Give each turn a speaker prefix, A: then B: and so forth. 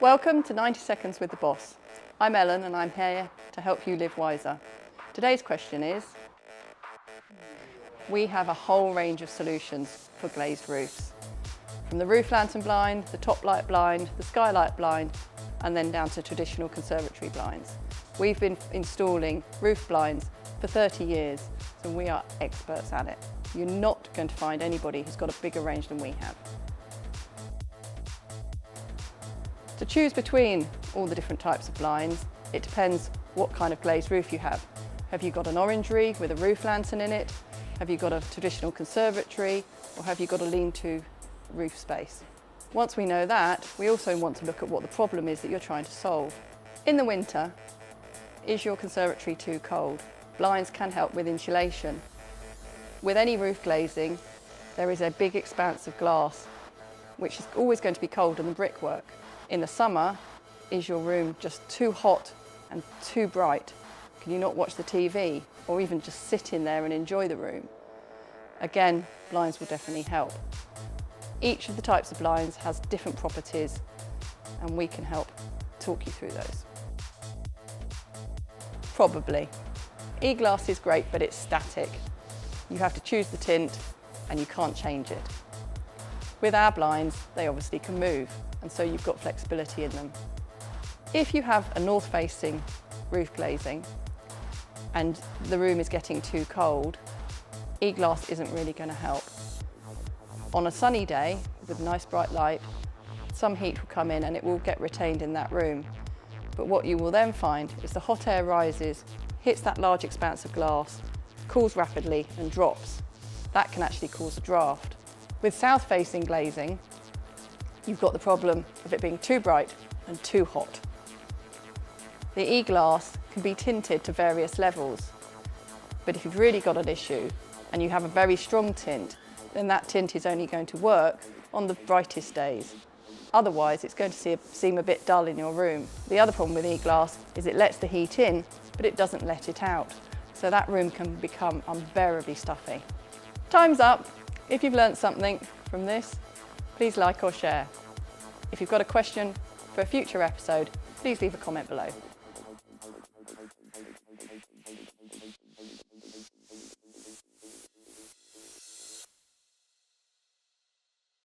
A: Welcome to 90 Seconds with the Boss. I'm Ellen and I'm here to help you live wiser. Today's question is, we have a whole range of solutions for glazed roofs. From the roof lantern blind, the top light blind, the skylight blind, and then down to traditional conservatory blinds. We've been installing roof blinds for 30 years, so we are experts at it. You're not going to find anybody who's got a bigger range than we have. To choose between all the different types of blinds, it depends what kind of glazed roof you have. Have you got an orangery with a roof lantern in it? Have you got a traditional conservatory? Or have you got a lean-to roof space? Once we know that, we also want to look at what the problem is that you're trying to solve. In the winter, is your conservatory too cold? Blinds can help with insulation. With any roof glazing, there is a big expanse of glass, which is always going to be colder than brickwork. In the summer, is your room just too hot and too bright? Can you not watch the TV or even just sit in there and enjoy the room? Again, blinds will definitely help. Each of the types of blinds has different properties and we can help talk you through those. Probably. E-glass is great, but it's static. You have to choose the tint and you can't change it. With our blinds, they obviously can move, and so you've got flexibility in them. If you have a north-facing roof glazing and the room is getting too cold, e-glass isn't really going to help. On a sunny day with nice bright light, some heat will come in and it will get retained in that room. But what you will then find is the hot air rises, hits that large expanse of glass, cools rapidly and drops. That can actually cause a draft. With south-facing glazing, you've got the problem of it being too bright and too hot. The e-glass can be tinted to various levels, but if you've really got an issue and you have a very strong tint, then that tint is only going to work on the brightest days. Otherwise, it's going to seem a bit dull in your room. The other problem with e-glass is it lets the heat in, but it doesn't let it out. So that room can become unbearably stuffy. Time's up. If you've learnt something from this, please like or share. If you've got a question for a future episode, please leave a comment below.